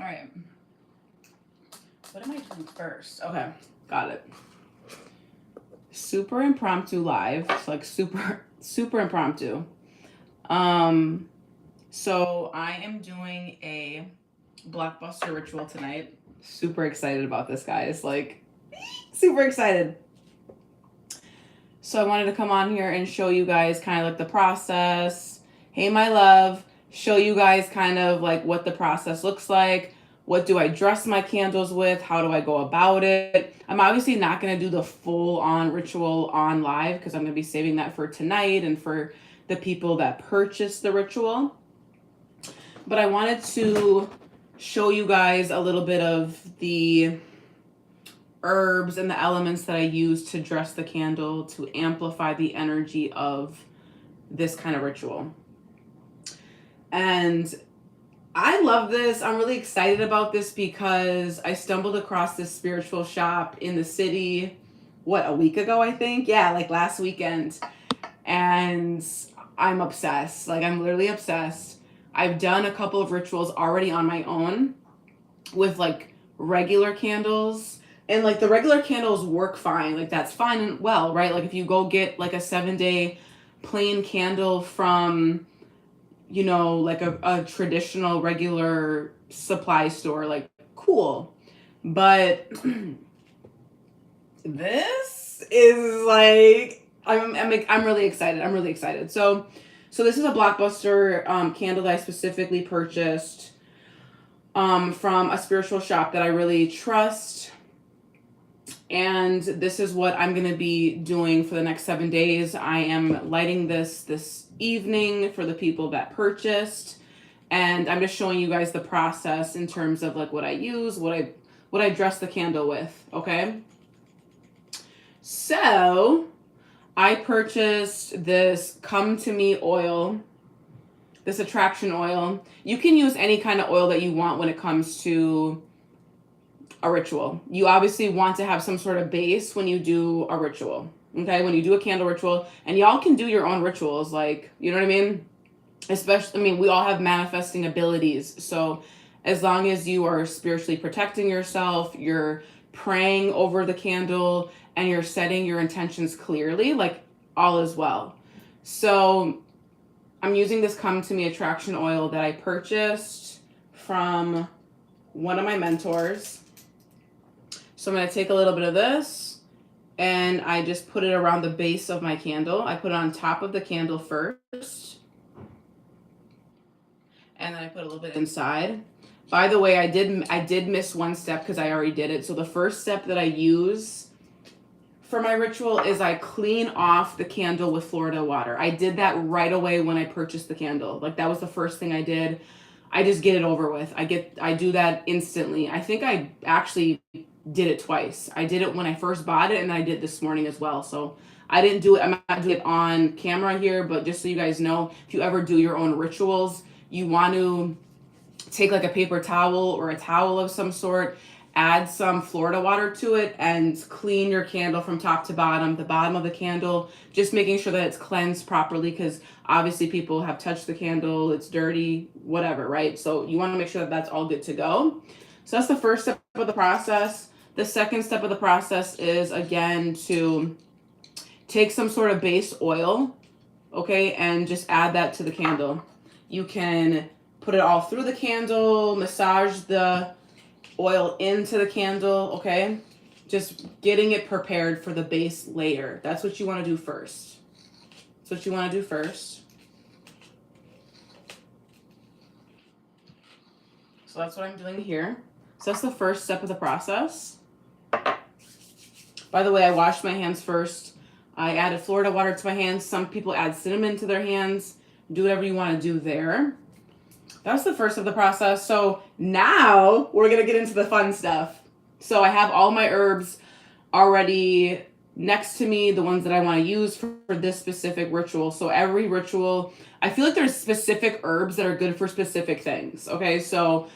All right. What am I doing first? Okay, got it. Super impromptu live. It's like super impromptu. So I am doing a blockbuster ritual tonight. Super excited about this, guys. Like, super excited. So I wanted to come on here and show you guys kind of like the process. Hey, my love. Show you guys kind of like what the process looks like. What do I dress my candles with? How do I go about it? I'm obviously not going to do the full-on ritual on live because I'm going to be saving that for tonight and for the people that purchase the ritual. But I wanted to show you guys a little bit of the herbs and the elements that I use to dress the candle to amplify the energy of this kind of ritual. And I love this. I'm really excited about this because I stumbled across this spiritual shop in the city, a week ago, I think? Yeah, like last weekend. And I'm obsessed. Like, I'm literally obsessed. I've done a couple of rituals already on my own with like regular candles. And like the regular candles work fine. Like that's fine and well, right? Like if you go get like a 7-day plain candle from, you know, like a traditional regular supply store, like cool. But this is like, I'm really excited. I'm really excited. So this is a blockbuster candle that I specifically purchased from a spiritual shop that I really trust. And this is what I'm going to be doing for the next 7 days. I am lighting this evening for the people that purchased. And I'm just showing you guys the process in terms of like what I use, what I dress the candle with, okay? So I purchased this Come To Me oil, this attraction oil. You can use any kind of oil that you want when it comes to a ritual. You obviously want to have some sort of base when you do a ritual, okay? When you do a candle ritual, and y'all can do your own rituals, like, you know what I mean? Especially, I mean, we all have manifesting abilities. So as long as you are spiritually protecting yourself, you're praying over the candle, and you're setting your intentions clearly, like all is well. So I'm using this Come To Me attraction oil that I purchased from one of my mentors. So I'm going to take a little bit of this and I just put it around the base of my candle. I put it on top of the candle first. And then I put a little bit inside. By the way, I did miss one step because I already did it. So the first step that I use for my ritual is I clean off the candle with Florida water. I did that right away when I purchased the candle. Like that was the first thing I did. I just get it over with. I do that instantly. I think I actually did it twice. I did it when I first bought it and I did this morning as well. So I didn't do it. I'm not doing it on camera here, but just so you guys know, if you ever do your own rituals, you want to take like a paper towel or a towel of some sort, add some Florida water to it and clean your candle from top to bottom, the bottom of the candle, just making sure that it's cleansed properly because obviously people have touched the candle, it's dirty, whatever, right? So you want to make sure that that's all good to go. So that's the first step of the process. The second step of the process is, again, to take some sort of base oil, okay, and just add that to the candle. You can put it all through the candle, massage the oil into the candle, okay? Just getting it prepared for the base layer. That's what you want to do first. That's what you want to do first. So that's what I'm doing here. So that's the first step of the process. By the way, I washed my hands first. I added Florida water to my hands. Some people add cinnamon to their hands. Do whatever you want to do there. That's the first of the process. So now we're going to get into the fun stuff. So I have all my herbs already next to me, the ones that I want to use for this specific ritual. So every ritual, I feel like there's specific herbs that are good for specific things. Okay, so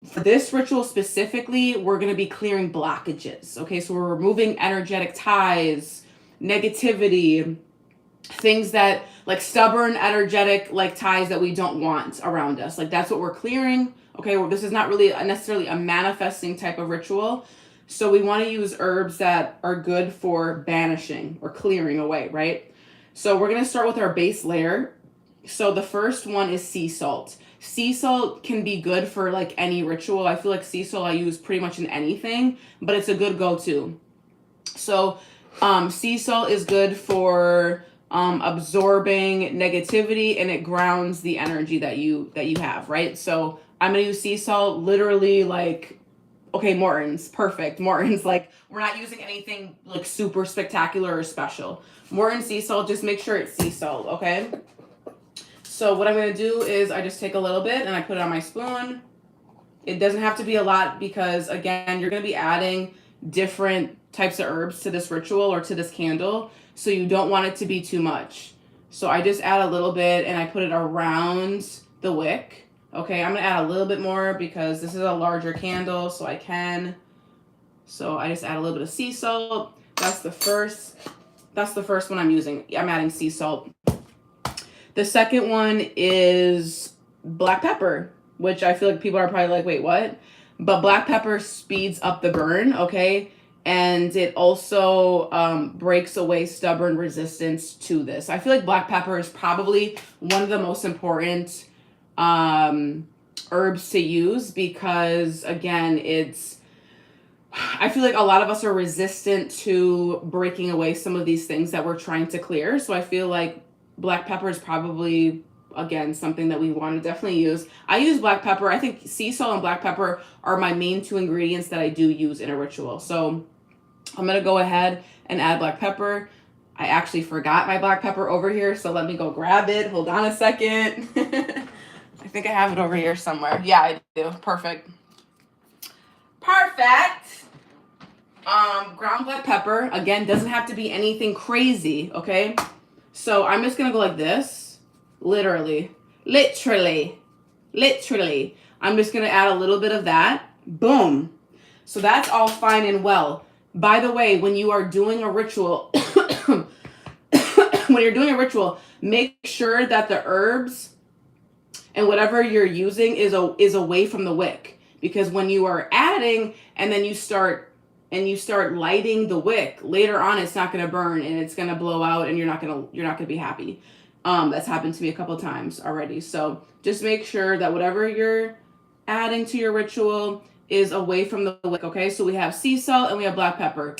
for this ritual specifically, we're going to be clearing blockages. Okay, so we're removing energetic ties, negativity, things that like stubborn, energetic, like ties that we don't want around us. Like that's what we're clearing. Okay, well, this is not really necessarily a manifesting type of ritual. So we want to use herbs that are good for banishing or clearing away, right? So we're going to start with our base layer. So the first one is sea salt. Sea salt can be good for like any ritual. I feel like sea salt I use pretty much in anything, but it's a good go-to. So sea salt is good for absorbing negativity, and it grounds the energy that you have, right? So I'm gonna use sea salt literally like, okay, Morton's, perfect. Morton's, like, we're not using anything like super spectacular or special. Morton sea salt, just make sure it's sea salt, okay? So what I'm gonna do is I just take a little bit and I put it on my spoon. It doesn't have to be a lot because, again, you're gonna be adding different types of herbs to this ritual or to this candle, so you don't want it to be too much. So I just add a little bit and I put it around the wick. Okay, I'm gonna add a little bit more because this is a larger candle, so I can. So I just add a little bit of sea salt. That's the first one I'm using. I'm adding sea salt. The second one is black pepper, which I feel like people are probably like, wait, what? But black pepper speeds up the burn, okay? And it also breaks away stubborn resistance to this. I feel like black pepper is probably one of the most important herbs to use because, again, I feel like a lot of us are resistant to breaking away some of these things that we're trying to clear. So I feel like black pepper is probably, again, something that we want to definitely use. I use black pepper. I think sea salt and black pepper are my main two ingredients that I do use in a ritual. So I'm going to go ahead and add black pepper. I actually forgot my black pepper over here, so let me go grab it. Hold on a second. I think I have it over here somewhere. Yeah, I do. Perfect. Perfect. Ground black pepper. Again, doesn't have to be anything crazy, okay? So I'm just going to go like this. Literally. I'm just going to add a little bit of that. Boom. So that's all fine and well. By the way, when you are doing a ritual, make sure that the herbs and whatever you're using is away from the wick. Because when you are adding and then you start lighting the wick, later on it's not going to burn and it's going to blow out and you're not going to be happy. That's happened to me a couple times already. So just make sure that whatever you're adding to your ritual is away from the wick, okay? So we have sea salt and we have black pepper.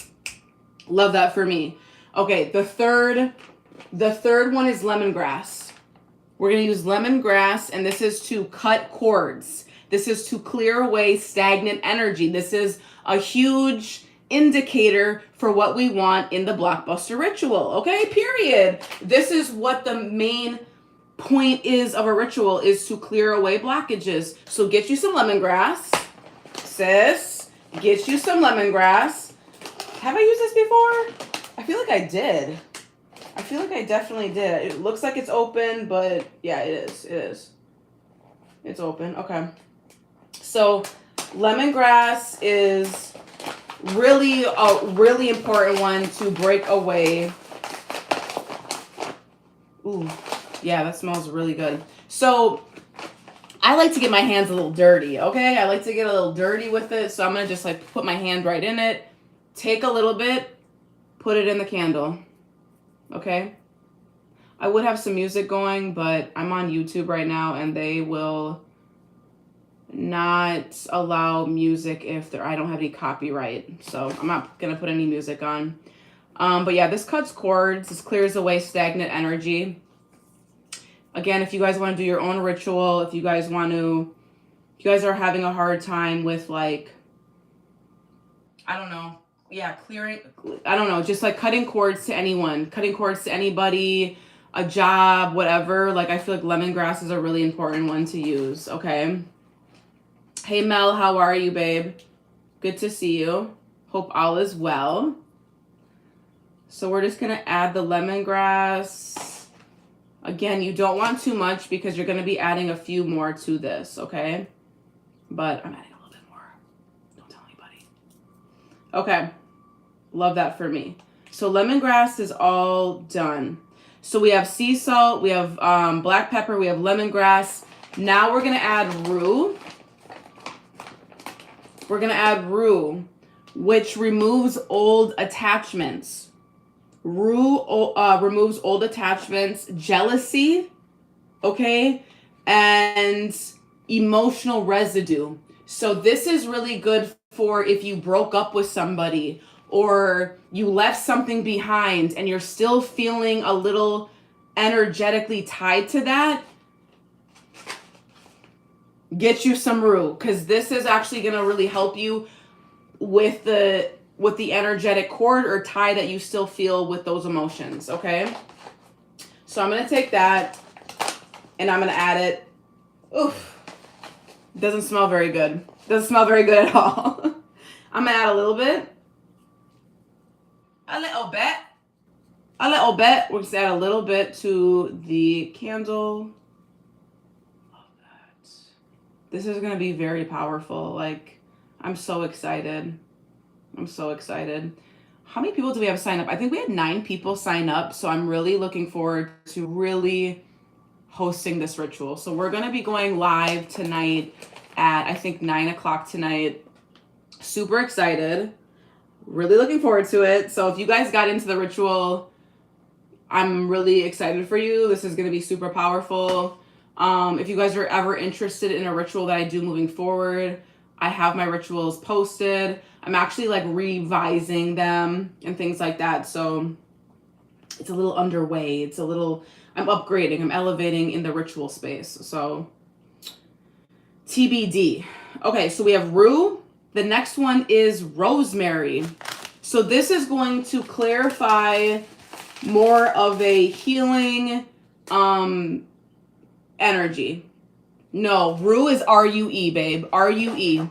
Love that for me. Okay, the third one is lemongrass. We're going to use lemongrass, and this is to cut cords. This is to clear away stagnant energy. This is a huge indicator for what we want in the blockbuster ritual, okay? Period. This is what the main point is of a ritual, is to clear away blockages. So get you some lemongrass. Sis, get you some lemongrass. Have I used this before? I feel like I did. I feel like I definitely did. It looks like it's open, but yeah, it is. It's open. Okay. So lemongrass is really a really important one to break away. Ooh, yeah, that smells really good. So I like to get my hands a little dirty, okay? I like to get a little dirty with it. So I'm going to just like put my hand right in it, take a little bit, put it in the candle, okay? I would have some music going, but I'm on YouTube right now and they will not allow music if I don't have any copyright. So I'm not going to put any music on. But yeah, this cuts cords. This clears away stagnant energy. Again, if you guys want to do your own ritual, if you guys are having a hard time with like, I don't know, yeah, just like cutting cords to anyone, cutting cords to anybody, a job, whatever, like I feel like lemongrass is a really important one to use, okay? Hey Mel, how are you, babe? Good to see you. Hope all is well. So we're just going to add the lemongrass. Again, you don't want too much because you're going to be adding a few more to this, okay? But I'm adding a little bit more. Don't tell anybody. Okay. Love that for me. So lemongrass is all done. So we have sea salt, we have black pepper, we have lemongrass. Now we're going to add rue. We're going to add rue, which removes old attachments. Rue removes old attachments, jealousy, okay, and emotional residue. So this is really good for if you broke up with somebody or you left something behind and you're still feeling a little energetically tied to that. Get you some rue, because this is actually going to really help you with the energetic cord or tie that you still feel with those emotions, okay? So I'm going to take that and I'm going to add it. Oof. Doesn't smell very good. Doesn't smell very good at all. I'm going to add a little bit. A little bit. A little bit. We'll just add a little bit to the candle. This is going to be very powerful. Like, I'm so excited. I'm so excited. How many people do we have sign up? I think we had 9 people sign up. So I'm really looking forward to really hosting this ritual. So we're going to be going live tonight at, I think, 9 o'clock tonight. Super excited. Really looking forward to it. So if you guys got into the ritual, I'm really excited for you. This is going to be super powerful. If you guys are ever interested in a ritual that I do moving forward, I have my rituals posted. I'm actually like revising them and things like that. So it's a little underway. It's a little, I'm upgrading, I'm elevating in the ritual space. So TBD. Okay, so we have rue. The next one is rosemary. So this is going to clarify more of a healing, energy. No, rue is R-U-E, babe. R-U-E.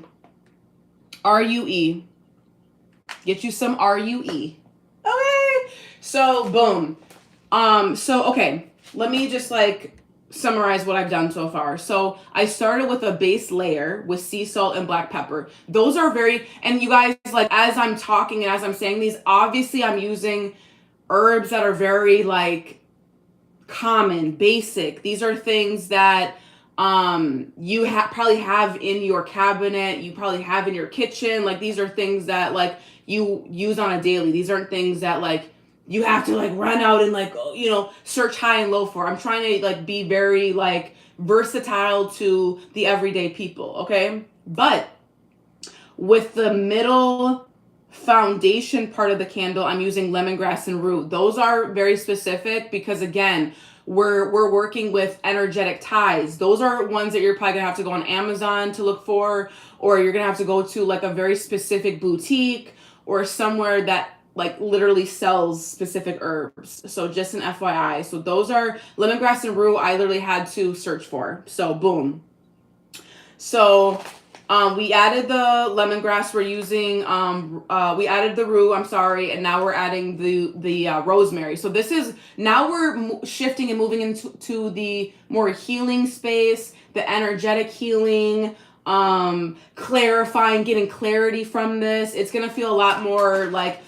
R-U-E. Get you some R-U-E. Okay. So, boom. Okay. Let me just like summarize what I've done so far. So I started with a base layer with sea salt and black pepper. Those are and you guys, like, as I'm talking and as I'm saying these, obviously I'm using herbs that are very like common, basic. These are things that you probably have in your cabinet, you probably have in your kitchen. Like, these are things that like you use on a daily. These aren't things that like you have to like run out and like, you know, search high and low for. I'm trying to like be very like versatile to the everyday people, okay? But with the middle foundation part of the candle, I'm using lemongrass and rue. Those are very specific because, again, we're working with energetic ties. Those are ones that you're probably gonna have to go on Amazon to look for, or you're gonna have to go to like a very specific boutique or somewhere that like literally sells specific herbs. So just an FYI. So those are lemongrass and rue. I literally had to search for. So boom. So we added the lemongrass. We're using, we added the rue, I'm sorry, and now we're adding the rosemary. So this is, now we're shifting and moving into the more healing space, the energetic healing, clarifying, getting clarity from this. It's going to feel a lot more like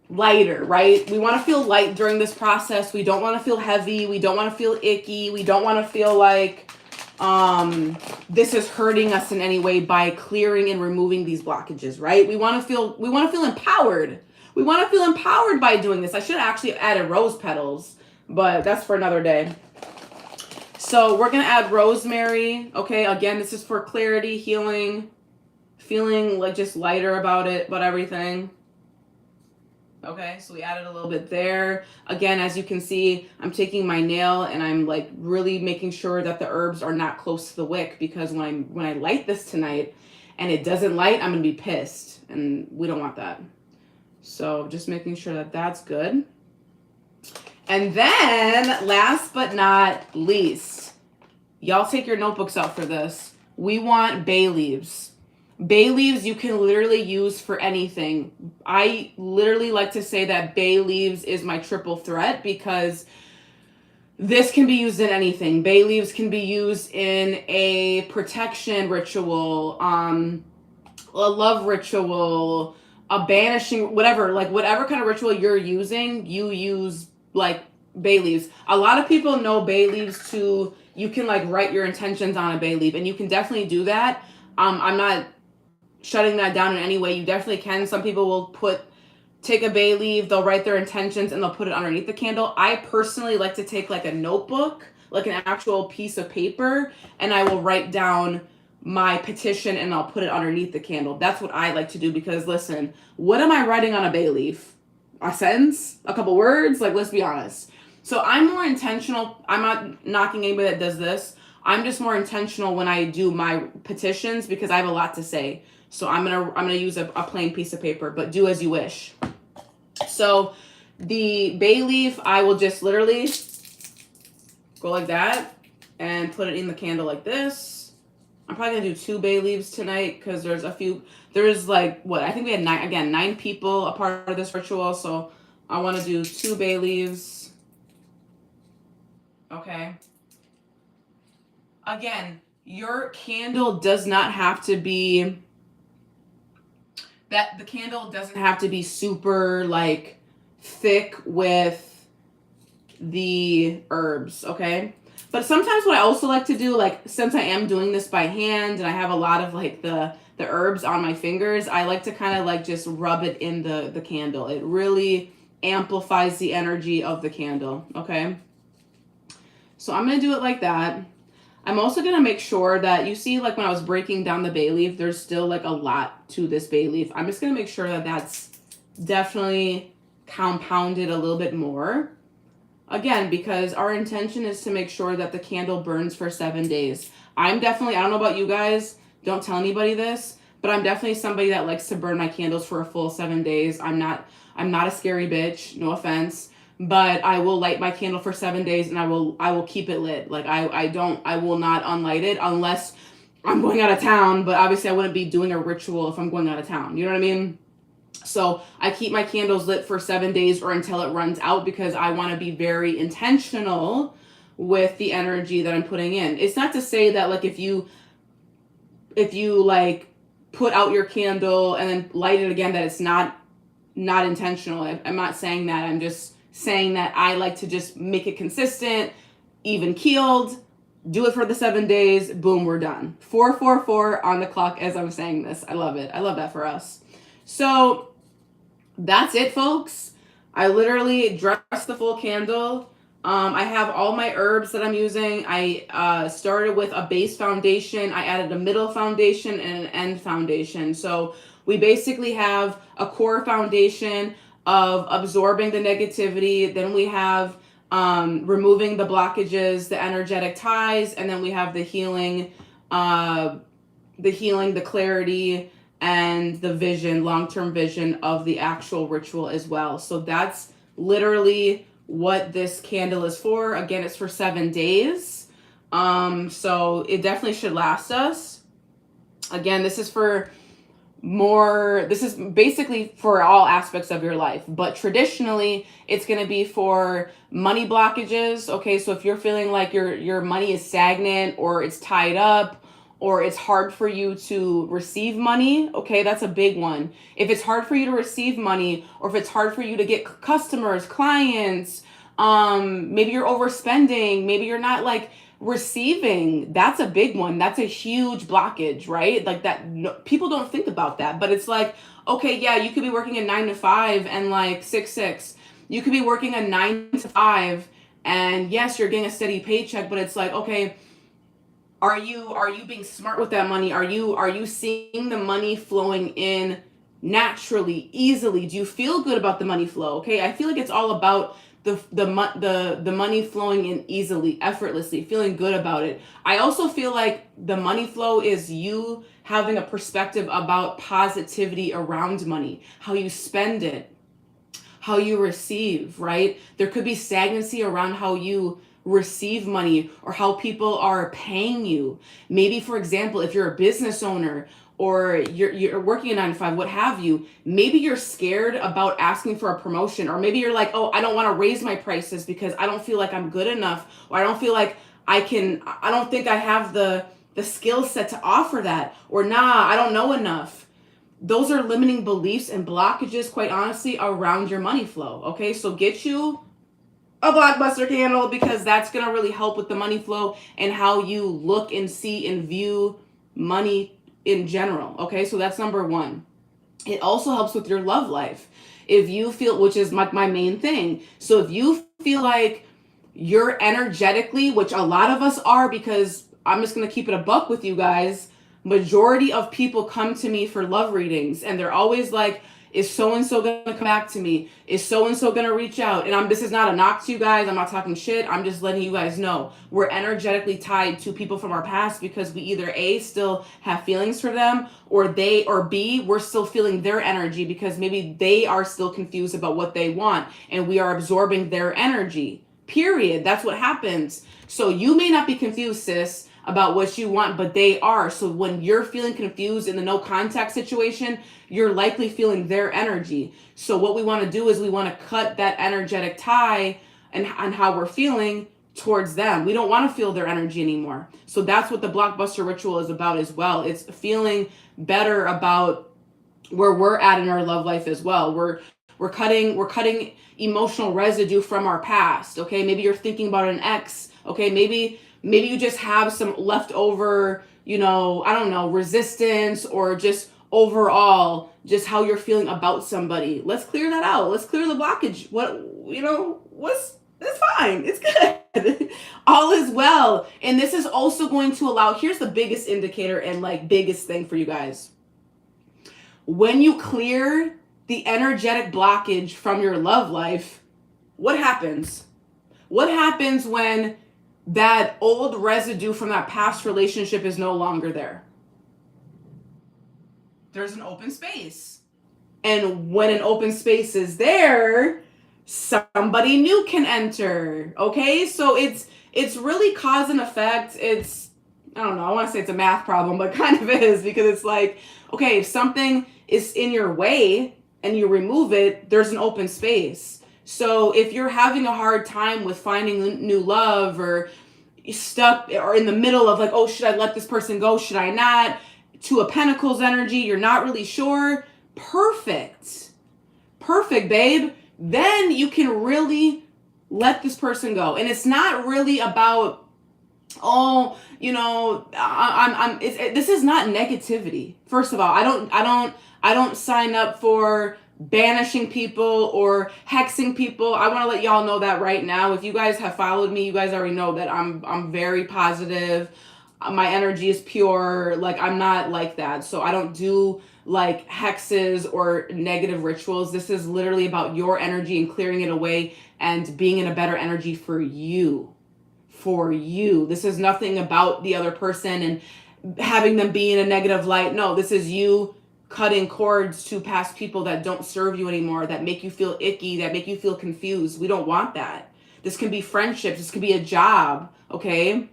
lighter, right? We want to feel light during this process. We don't want to feel heavy. We don't want to feel icky. We don't want to feel like this is hurting us in any way by clearing and removing these blockages, right? We want to feel empowered. We want to feel empowered by doing this. I should have actually added rose petals, but that's for another day. So we're going to add rosemary. Okay. Again, this is for clarity, healing, feeling like just lighter about everything. Okay, so we added a little bit there. Again, as you can see, I'm taking my nail and I'm like really making sure that the herbs are not close to the wick, because when I light this tonight and it doesn't light, I'm gonna be pissed, and we don't want that. So just making sure that that's good. And then last but not least, y'all take your notebooks out for this. We want bay leaves. Bay leaves you can literally use for anything. I literally like to say that bay leaves is my triple threat, because this can be used in anything. Bay leaves can be used in a protection ritual, a love ritual, a banishing, whatever. Like whatever kind of ritual you're using, you use like bay leaves. A lot of people know bay leaves to, you can like write your intentions on a bay leaf, and you can definitely do that. I'm not shutting that down in any way. You definitely can. Some people will take a bay leaf, they'll write their intentions, and they'll put it underneath the candle. I personally like to take like a notebook, like an actual piece of paper, and I will write down my petition and I'll put it underneath the candle. That's what I like to do, because listen, what am I writing on a bay leaf? A sentence? A couple words? Like, let's be honest. So I'm more intentional. I'm not knocking anybody that does this. I'm just more intentional when I do my petitions, because I have a lot to say. So I'm gonna use a plain piece of paper, but do as you wish. So the bay leaf, I will just literally go like that and put it in the candle like this. I'm probably gonna do 2 bay leaves tonight, because there's like, what, I think we had 9 people a part of this ritual, so I want to do 2 bay leaves. Okay. Again, your candle does not have to be, the candle doesn't have to be super like thick with the herbs, okay? But sometimes what I also like to do, like since I am doing this by hand and I have a lot of like the herbs on my fingers, I like to kind of like just rub it in the candle. It really amplifies the energy of the candle, okay? So I'm going to do it like that. I'm also going to make sure that, you see, like when I was breaking down the bay leaf, there's still like a lot to this bay leaf. I'm just going to make sure that that's definitely compounded a little bit more. Again, because our intention is to make sure that the candle burns for 7 days. I don't know about you guys, don't tell anybody this, but I'm definitely somebody that likes to burn my candles for a full 7 days. I'm not a scary bitch, no offense. But I will light my candle for 7 days, and I will keep it lit. Like I will not unlight it unless I'm going out of town, but obviously I wouldn't be doing a ritual if I'm going out of town. You know what I mean? So I keep my candles lit for 7 days or until it runs out, because I want to be very intentional with the energy that I'm putting in. It's not to say that like if you like put out your candle and then light it again, that it's not intentional. I'm not saying that. I'm just saying that I like to just make it consistent, even keeled, do it for the 7 days, boom, we're done. 444 on the clock as I'm saying this. I love it. I love that for us. So that's it, folks. I literally dressed the full candle. I have all my herbs that I'm using. I started with a base foundation. I added a middle foundation and an end foundation. So we basically have a core foundation of absorbing the negativity. Then we have removing the blockages, the energetic ties, and then we have the healing, the clarity, and the vision, long-term vision of the actual ritual as well. So that's literally what this candle is for. Again, it's for 7 days. So it definitely should last us. Again, this is basically for all aspects of your life, but traditionally it's going to be for money blockages. Okay. So if you're feeling like your money is stagnant, or it's tied up, or it's hard for you to receive money, okay, that's a big one. If it's hard for you to receive money, or if it's hard for you to get customers, clients, maybe you're overspending, maybe you're not like receiving, that's a big one. That's a huge blockage, right? Like that, no, people don't think about that, but it's like, okay, yeah, you could be working a 9 to 5 and like 6. You could be working a 9 to 5 and yes, you're getting a steady paycheck, but it's like, okay, are you being smart with that money? Are you seeing the money flowing in naturally, easily? Do you feel good about the money flow? Okay, I feel like it's all about the money flowing in easily, effortlessly, feeling good about it. I also feel like the money flow is you having a perspective about positivity around money, how you spend it, how you receive, right? There could be stagnancy around how you receive money or how people are paying you. Maybe, for example, if you're a business owner or you're working a 9 to 5, what have you, maybe you're scared about asking for a promotion, or maybe you're like, oh, I don't want to raise my prices because I don't feel like I'm good enough, or I don't feel like I don't think I have the skill set to offer that, or I don't know enough. Those are limiting beliefs and blockages, quite honestly, around your money flow. Okay, so get you a blockbuster candle, because that's going to really help with the money flow and how you look and see and view money in general. Okay, so that's number one. It also helps with your love life. If you feel, which is my main thing. So if you feel like you're energetically, which a lot of us are, because I'm just going to keep it a buck with you guys, majority of people come to me for love readings and they're always like, is so-and-so going to come back to me? Is so-and-so going to reach out? And this is not a knock to you guys. I'm not talking shit. I'm just letting you guys know we're energetically tied to people from our past, because we either A, still have feelings for them, or B, we're still feeling their energy because maybe they are still confused about what they want and we are absorbing their energy. Period. That's what happens. So you may not be confused, sis, about what you want, but they are. So when you're feeling confused in the no contact situation, you're likely feeling their energy. So what we want to do is we want to cut that energetic tie and how we're feeling towards them. We don't want to feel their energy anymore. So that's what the blockbuster ritual is about as well. It's feeling better about where we're at in our love life as well. We're cutting emotional residue from our past. Okay, maybe you're thinking about an ex. Okay, maybe you just have some leftover, I don't know, resistance, or just overall just how you're feeling about somebody. Let's clear that out. Let's clear the blockage. It's fine. It's good. All is well. And this is also going to allow, here's the biggest indicator and biggest thing for you guys. When you clear the energetic blockage from your love life, what happens? What happens when that old residue from that past relationship is no longer there? There's an open space. And when an open space is there, somebody new can enter. Okay? So it's really cause and effect. It's, I don't know, I want to say it's a math problem, but kind of is, because it's like, okay, if something is in your way and you remove it, there's an open space. So if you're having a hard time with finding new love, or stuck or in the middle of oh, should I let this person go? Should I not? Two of Pentacles energy, you're not really sure. Perfect, babe. Then you can really let this person go. And it's not really about, this is not negativity. First of all, I don't sign up for banishing people or hexing people. I want to let y'all know that right now. If you guys have followed me, you guys already know that I'm very positive. My energy is pure. I'm not like that. So I don't do hexes or negative rituals. This is literally about your energy and clearing it away and being in a better energy for you. This is nothing about the other person and having them be in a negative light. No, this is you cutting cords to past people that don't serve you anymore, that make you feel icky, that make you feel confused. We don't want that. This can be friendships. This can be a job. Okay?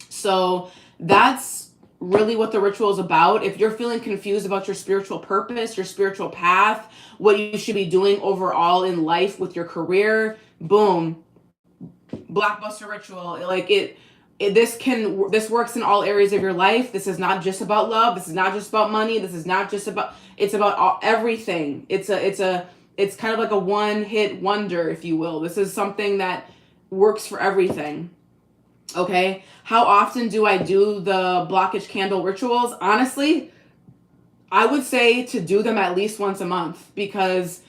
So that's really what the ritual is about. If you're feeling confused about your spiritual purpose, your spiritual path, what you should be doing overall in life with your career, boom, blockbuster ritual. This works in all areas of your life. This is not just about love. This is not just about money. This is not just about, it's about everything. It's kind of like a one-hit wonder, if you will. This is something that works for everything. Okay. How often do I do the blockage candle rituals? Honestly, I would say to do them at least once a month, because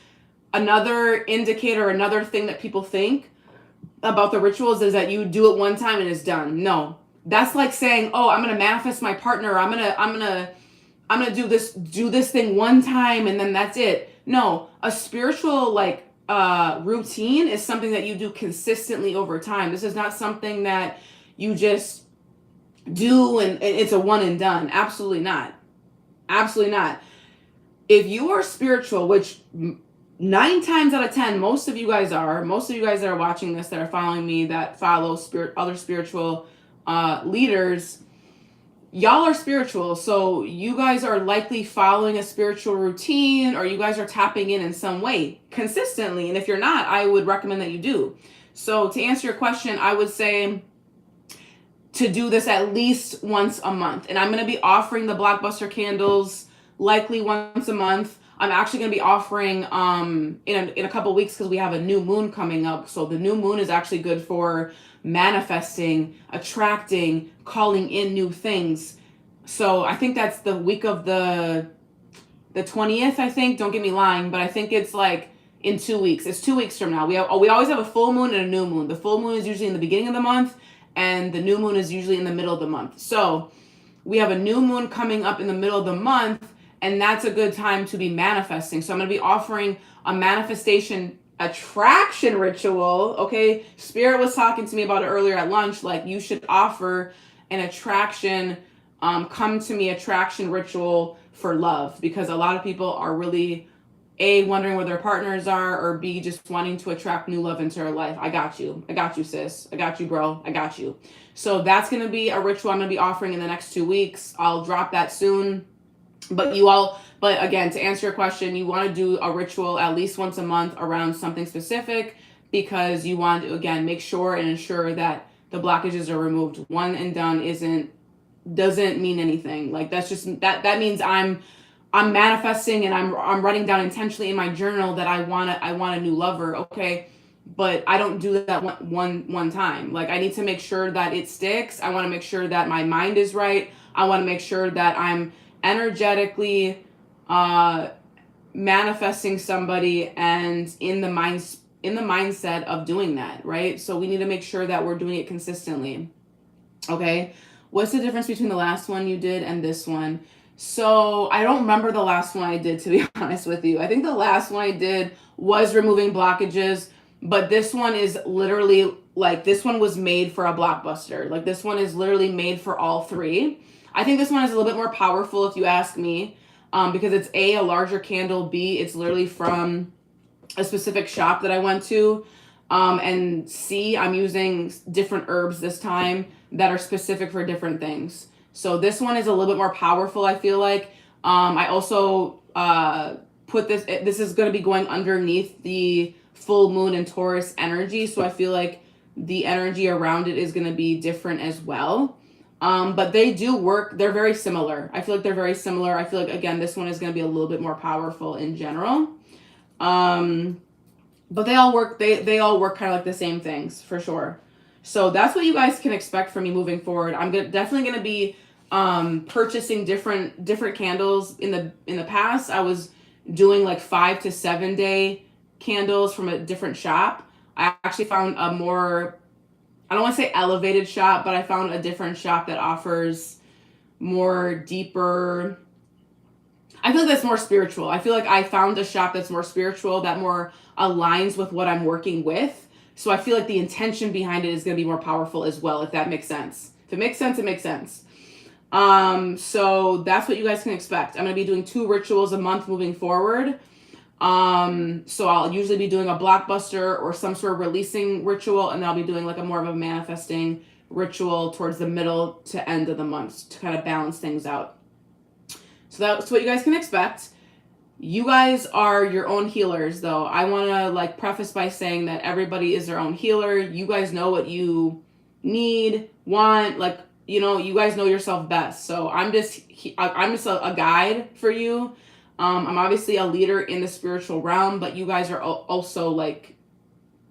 another indicator, another thing that people think about the rituals is that you do it one time and it's done. No, that's like saying, oh, I'm going to manifest my partner. I'm going to do this thing one time and then that's it. No, a spiritual routine is something that you do consistently over time. This is not something that you just do and it's a one and done. Absolutely not. Absolutely not. If you are spiritual, which 9 times out of 10, most of you guys that are watching this, that are following me, that follow other spiritual leaders, y'all are spiritual. So you guys are likely following a spiritual routine, or you guys are tapping in some way consistently. And if you're not, I would recommend that you do. So to answer your question, I would say to do this at least once a month. And I'm going to be offering the blockbuster candles likely once a month. I'm actually going to be offering in a couple weeks, because we have a new moon coming up. So the new moon is actually good for manifesting, attracting, calling in new things. So I think that's the week of the 20th, I think. Don't get me lying, but I think it's like in 2 weeks. It's 2 weeks from now. We always have a full moon and a new moon. The full moon is usually in the beginning of the month, and the new moon is usually in the middle of the month. So we have a new moon coming up in the middle of the month, and that's a good time to be manifesting. So I'm going to be offering a manifestation attraction ritual. Okay, Spirit was talking to me about it earlier at lunch. Like, you should offer an attraction, come to me attraction ritual for love, because a lot of people are really A, wondering where their partners are, or B, just wanting to attract new love into their life. I got you, sis. I got you, bro. I got you. So that's going to be a ritual I'm going to be offering in the next 2 weeks. I'll drop that soon. But again, to answer your question, you want to do a ritual at least once a month around something specific, because you want to, again, make sure and ensure that the blockages are removed. One and done doesn't mean anything. Like, that's just, that means I'm manifesting, and I'm writing down intentionally in my journal that I want a new lover. Okay. But I don't do that one time. Like, I need to make sure that it sticks. I want to make sure that my mind is right. I want to make sure that I'm energetically manifesting somebody and in the mindset of doing that, right? So we need to make sure that we're doing it consistently. Okay. What's the difference between the last one you did and this one? So I don't remember the last one I did, to be honest with you. I think the last one I did was removing blockages, but this one is literally, like, this one was made for a blockbuster. Like, this one is literally made for all three. I think this one is a little bit more powerful, if you ask me, because it's a larger candle, B, it's literally from a specific shop that I went to, and C, I'm using different herbs this time that are specific for different things. So this one is a little bit more powerful, I feel like. I also put this is going to be going underneath the full moon and Taurus energy. So I feel like the energy around it is going to be different as well. But they do work. They're very similar. I feel like they're very similar. I feel like, again, this one is going to be a little bit more powerful in general. But they all work. They all work kind of like the same things, for sure. So that's what you guys can expect from me moving forward. I'm definitely going to be purchasing different candles. In the past, I was doing like 5 to 7 day candles from a different shop. I actually found a more, I don't want to say elevated shop, but I found a different shop that offers more deeper, I feel like that's more spiritual. I feel like I found a shop that's more spiritual, that more aligns with what I'm working with. So I feel like the intention behind it is going to be more powerful as well, if that makes sense. If it makes sense, it makes sense. So that's what you guys can expect. I'm going to be doing 2 rituals a month moving forward. So I'll usually be doing a blockbuster or some sort of releasing ritual, and I'll be doing like a more of a manifesting ritual towards the middle to end of the month to kind of balance things out. So that's what you guys can expect. You guys are your own healers, though. I want to like preface by saying that everybody is their own healer. You guys know what you need, want, like, you know, you guys know yourself best. So I'm just a guide for you. I'm obviously a leader in the spiritual realm, but you guys are also like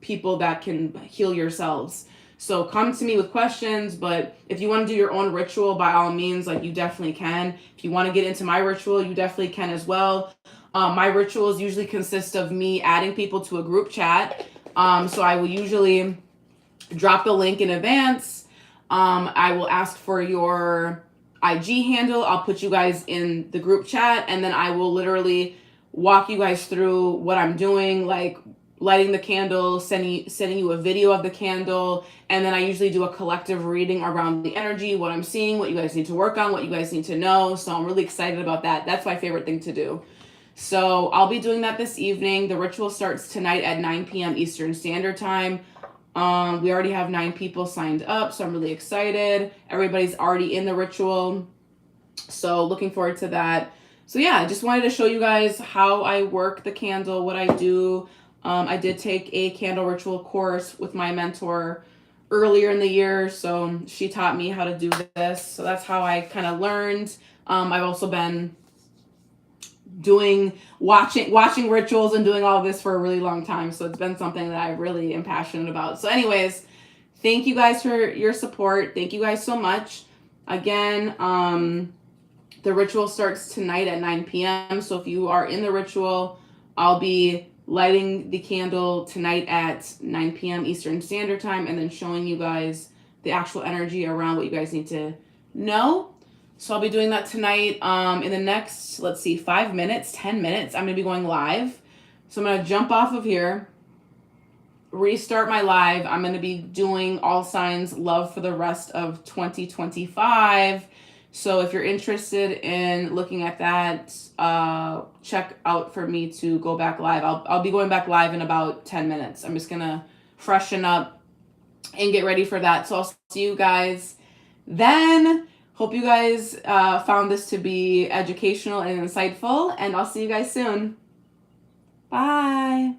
people that can heal yourselves. So come to me with questions, but if you want to do your own ritual, by all means, like, you definitely can. If you want to get into my ritual, you definitely can as well. My rituals usually consist of me adding people to a group chat. So I will usually drop the link in advance. I will ask for your IG handle. I'll put you guys in the group chat, and then I will literally walk you guys through what I'm doing, like lighting the candle, sending you a video of the candle, and then I usually do a collective reading around the energy, what I'm seeing, what you guys need to work on, what you guys need to know. So I'm really excited about that. That's my favorite thing to do. So I'll be doing that this evening. The ritual starts tonight at 9 p.m. Eastern Standard Time. We already have 9 people signed up, so I'm really excited. Everybody's already in the ritual, so looking forward to that. So yeah, I just wanted to show you guys how I work the candle, what I do. I did take a candle ritual course with my mentor earlier in the year, so she taught me how to do this. So that's how I kind of learned. I've also been watching rituals and doing all of this for a really long time. So it's been something that I really am passionate about. So anyways, thank you guys for your support. Thank you guys so much. Again, the ritual starts tonight at 9 p.m. So if you are in the ritual, I'll be lighting the candle tonight at 9 p.m. Eastern Standard Time, and then showing you guys the actual energy around what you guys need to know. So I'll be doing that tonight. In the next, 5 minutes, 10 minutes, I'm going to be going live. So I'm going to jump off of here, restart my live. I'm going to be doing all signs love for the rest of 2025. So if you're interested in looking at that, check out for me to go back live. I'll be going back live in about 10 minutes. I'm just going to freshen up and get ready for that. So I'll see you guys then. Hope you guys found this to be educational and insightful, and I'll see you guys soon. Bye.